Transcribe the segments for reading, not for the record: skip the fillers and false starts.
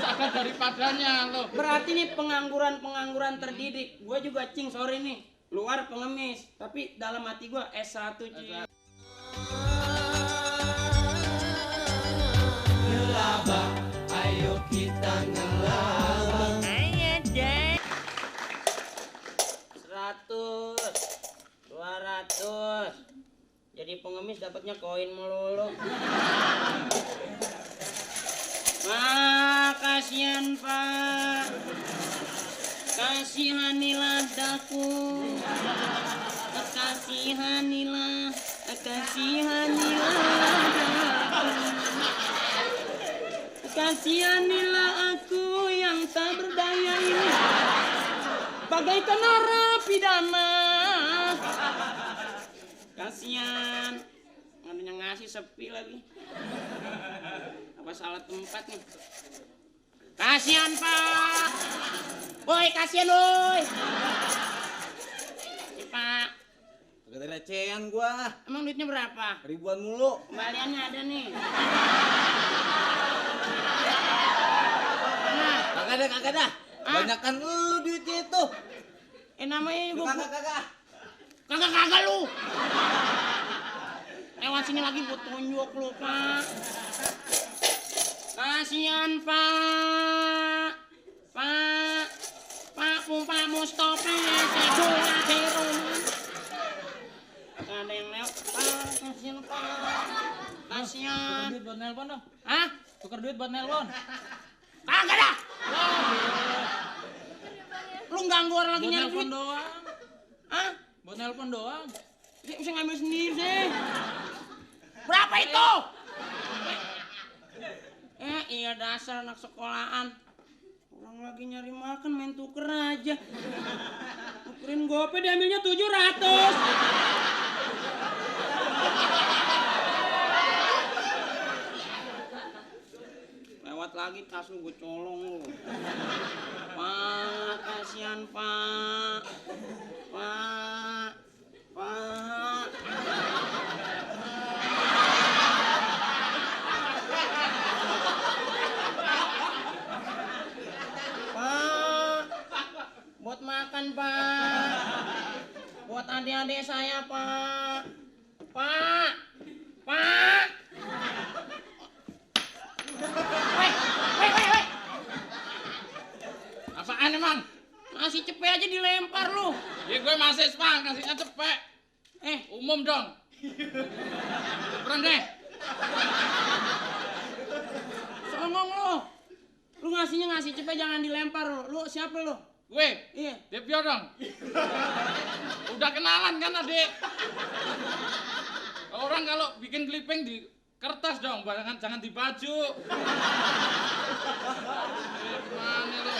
ada daripadanya lo. Berarti nih pengangguran terdidik. Gue juga cing, sorry nih. Luar pengemis, tapi dalam hati gue S1 cing. Ngelabang, ayo kita ngelabang. Ayo deh. 100, 200. Jadi pengemis dapatnya koin melulu. Kasihan Pak. Kasihanilah daku. Kasihanilah daku. Kasihanilah aku yang tak berdaya ini. Bagaikan narapidana. Kasihan. Adanya ngasih sepi lagi. Apa salah tempat nih? Kasihan Pak. Woi, kasihan woi. Pak. Gak ada recehan gua. Emang duitnya berapa? Ribuan mulu. Kembaliannya ada nih. Kagak dah. Banyakan lu duitnya itu. Namanya Lu gua kagak lu. Lewat sini lagi buat tunjuk lu, Pak. Kasihan Pak. Pak Mustofa di rumah. Gak ada yang lewat. Kasihan Pak. Kasihan. Tukar duit buat nelpon dong. Hah? Tukar duit buat nelpon. Kagak dah. Lu ganggu orang lagi Buat nyari nelpon duit. doang. Hah? Buat nelpon doang. Dia bisa ngambil sendiri sih. Berapa itu? Iya dasar anak sekolahan. Orang lagi nyari makan main tuker aja. Tukerin gope diambilnya 700. Lewat lagi tas lu gue colong lu. Pak, kasihan Pak. Pak. Buat makan Pak. Buat adik-adik saya Pak. Pak. Woi. Apaan emang? Nasi cepet aja dilempar lu. Ya gue masih Pak, ngasihnya cepet. Umum dong. Tukeran deh. Songong lu. Lu ngasih cepet jangan dilempar lu. Lu siapa lu? Gue, Iya. Depio dong. Udah kenalan kan adik. Orang kalau bikin clipping di kertas dong, jangan di baju. Gimana lu?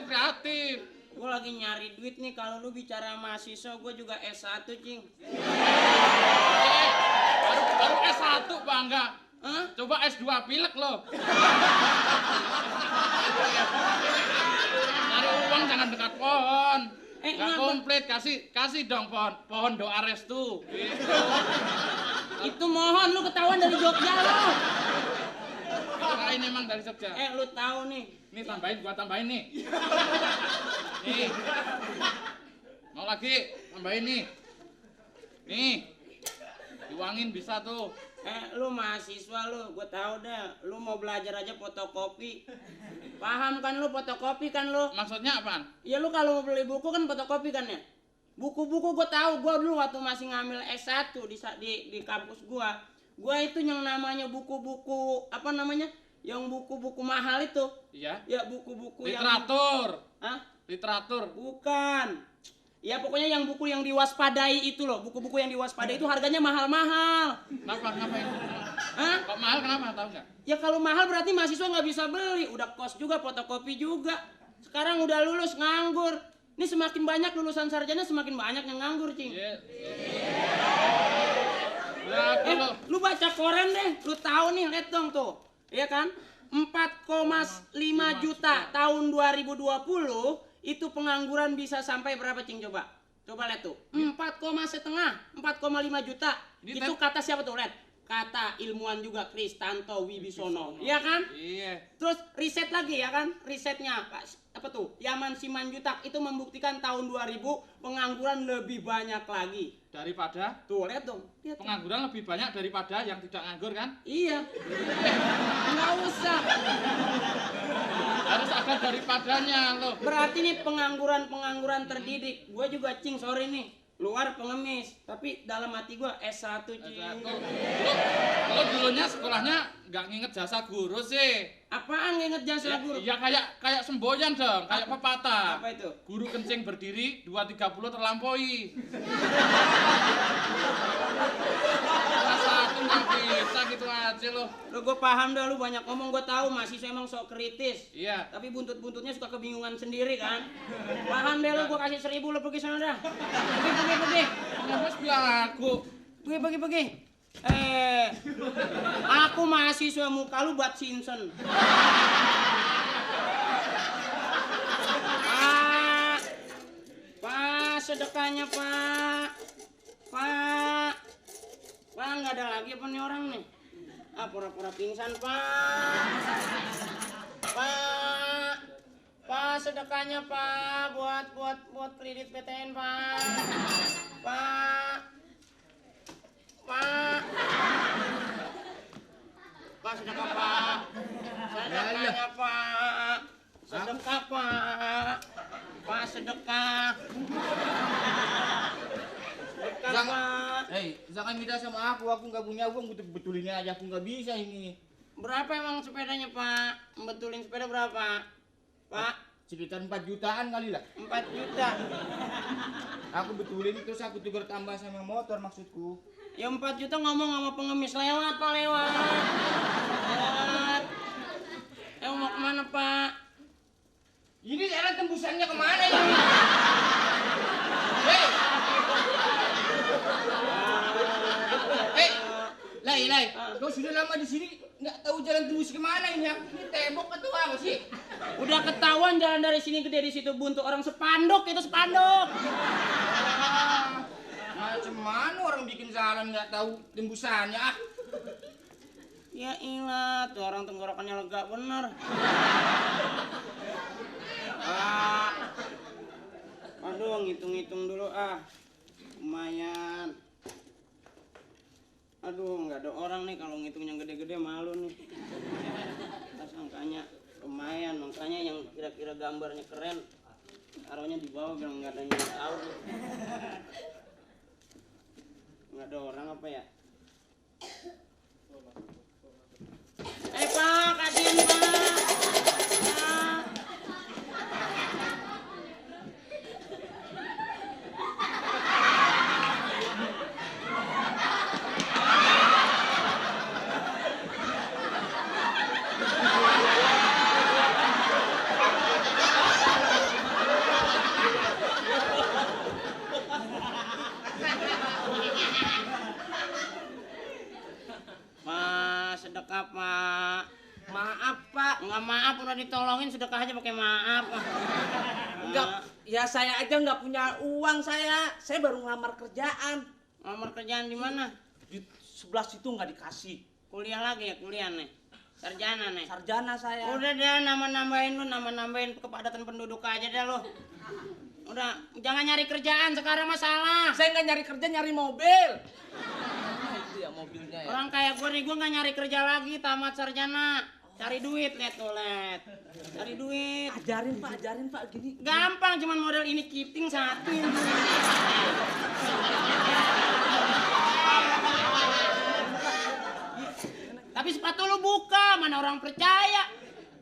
Kreatif. Gue lagi nyari duit nih. Kalau lu bicara mahasiswa, gue juga S1 cing. Baru S1 bangga. Hah? Coba S2 pilek lo. Nyari uang jangan dekat pohon. Gak kenapa? komplit, kasih dong pohon doa restu. Gitu. Itu mohon lu ketahuan dari Jogja lu. Kirain emang dari Jogja. Lu tahu nih. Nih gua tambahin nih. Nih. Mau lagi, tambahin nih. Nih. Diuangin bisa tuh. Lu mahasiswa lu, gue tahu dah. Lu mau belajar aja fotokopi. Paham kan lu fotokopi kan lu? Maksudnya apaan? Ya lu kalau mau beli buku kan fotokopi kan ya? Buku-buku gue tahu. Gue dulu waktu masih ngambil S1 di kampus gue itu yang namanya buku-buku apa namanya? Yang buku-buku mahal itu. Iya. Ya buku-buku Literatur. Hah? Literatur. Bukan. Ya pokoknya yang buku yang diwaspadai itu loh. Buku-buku yang diwaspadai itu harganya mahal-mahal. Kenapa ini? Hah? Kok mahal kenapa? Tahu nggak? Ya kalau mahal berarti mahasiswa nggak bisa beli. Udah kos juga, fotokopi juga. Sekarang udah lulus nganggur. Ini semakin banyak lulusan sarjana semakin banyak yang nganggur, cing. Iya. Berarti lo. Lu baca koran deh. Lu tahu nih, lihat dong tuh. Iya kan? 4,5 juta tahun 2020 itu pengangguran bisa sampai berapa, cing, coba? Coba lihat tuh. 4,5 juta. Ini Itu kata siapa tuh, lihat? kata ilmuwan juga Kristanto Wibisono, iya kan? Iya. Terus riset lagi ya kan, risetnya apa tuh? Yaman Simanjutak itu membuktikan tahun 2000 pengangguran lebih banyak lagi. Daripada Tuh lihat dong, lihat. pengangguran lebih banyak daripada yang tidak nganggur kan? Iya. Nggak usah. Harus ada daripadanya loh. Berarti nih pengangguran terdidik. Gue juga cing sorry nih. Luar pengemis, tapi dalam hati gue S1 cing. Lo dulunya sekolahnya nggak nginget jasa guru sih. Apaan nginget jasa guru? Ya kayak semboyan dong, kayak pepatah. Apa itu? Guru kencing berdiri, 2.30 terlampaui. Rasa itu nggak bisa gitu aja lo. Lo gue paham dah, lu banyak ngomong, gue tahu masih saya emang sok kritis. Iya. Tapi buntut-buntutnya suka kebingungan sendiri kan. Paham deh lo, gue kasih 1000 lo pergi sana dah. Pergi. Mas bilang aku. Pergi. Aku mahasiswa muka lu buat Simpson. Pak, sedekahnya Pak. Pak, nggak ada lagi apa nih orang nih? Pura-pura pingsan Pak, sedekahnya Pak, buat kredit PTN Pak. Pak, sedekah Pak. Sedekahnya Pak. Sedekah Pak. Pak, sedekah. Sedekah Pak. Jangan minta sama aku nggak punya uang, betul-betulinnya aja aku nggak bisa ini. Berapa emang sepedanya Pak? Betulin sepeda berapa? Pak? Sekitar 4 jutaan kali lah. 4 juta. Aku betulin terus aku tukar tambah sama motor maksudku. Ya 4 juta ngomong sama pengemis, lewat Pak, lewat. Mau kemana Pak? Ini jalan tembusannya kemana ini? Lai, kau sudah lama di sini nggak tahu jalan tembus kemana ini? Ini tembok atau apa sih? Udah ketahuan jalan dari sini gede, di situ buntu orang spanduk, itu spanduk. Macam mana orang bikin jalan nggak tahu tembusannya? Ya ilah, tuh orang tenggorokannya lega bener. Aduh, ngitung-ngitung dulu lumayan. Aduh, nggak ada orang nih, kalau ngitung yang gede-gede malu nih. Pas angkanya lumayan, makanya yang kira-kira gambarnya keren, taruhnya di bawah biar nggak ada yang tahu. Nggak ada orang apa ya? Pak, kasihan Pak. Sedekah Pak. Maaf Pak. Nggak maaf, udah ditolongin sedekah aja pakai maaf. Enggak, ya saya aja nggak punya uang saya. Saya baru ngelamar kerjaan. Ngelamar kerjaan di mana? Di sebelah situ nggak dikasih. Kuliah lagi ya, kuliah nih. Sarjana nih. Sarjana saya. Udah deh, nama-nambahin kepadatan penduduk aja deh lo. Udah, jangan nyari kerjaan sekarang masalah. Saya nggak nyari kerja, nyari mobil. Itu ya mobilnya ya. Orang kayak gue nih, gue nggak nyari kerja lagi, tamat sarjana. Cari duit, lihat tuh, lihat. Cari duit. Ajarin Pak gini. Gampang, cuman model ini keeping satu. Tapi sepatu lu buka, mana orang percaya.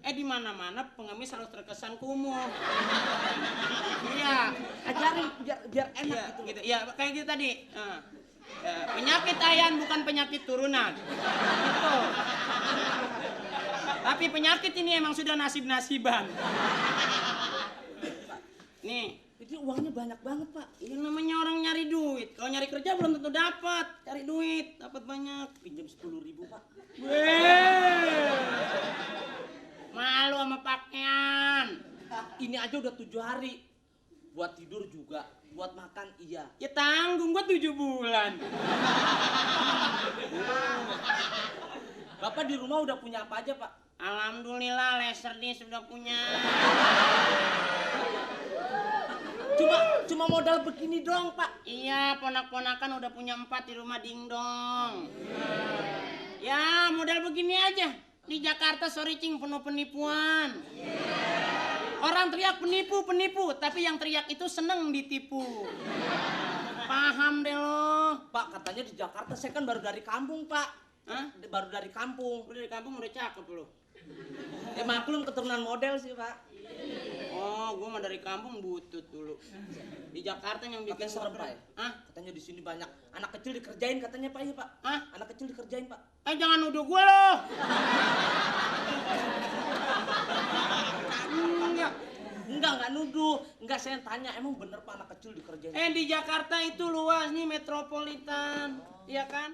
Di mana-mana pengemis harus terkesan kumuh. Iya, Ajarin biar enak iya, gitu. gitu. Iya, kayak gitu tadi. Penyakit ayan bukan penyakit turunan. Gitu. Tapi penyakit ini emang sudah nasib-nasiban. Nih, Ini uangnya banyak banget Pak. ini namanya orang nyari duit. Kalau nyari kerja belum tentu dapat. Cari duit, dapat banyak. Pinjam 10.000 Pak. Malu sama pakaian. Ini aja udah 7 hari. buat tidur juga, buat makan iya. Ya tanggung gua 7 bulan. Bapak di rumah udah punya apa aja, Pak? Alhamdulillah laser dia sudah punya. Cuma modal begini doang, Pak. Iya, ponak-ponakan udah punya 4 di rumah dingdong. Ya, modal begini aja. Di Jakarta sorry cing penuh penipuan. Orang teriak penipu, tapi yang teriak itu seneng ditipu. Paham deh lo. Pak, katanya di Jakarta, saya kan baru dari kampung, Pak. Hah? Baru dari kampung. Udah di kampung udah cakep lo. Ya maklum keturunan model sih, Pak. Oh, gua mah dari kampung butut dulu. Di Jakarta yang bikin Katanya serem, gua Pak. keren. Hah? Katanya di sini banyak anak kecil dikerjain katanya, Pak, iya, Pak. Hah? Anak kecil dikerjain, Pak. Jangan nuduh gua lo. Enggak nuduh. Enggak, saya tanya, emang bener Pak anak kecil dikerjain? Di Jakarta itu luas nih metropolitan. Iya kan?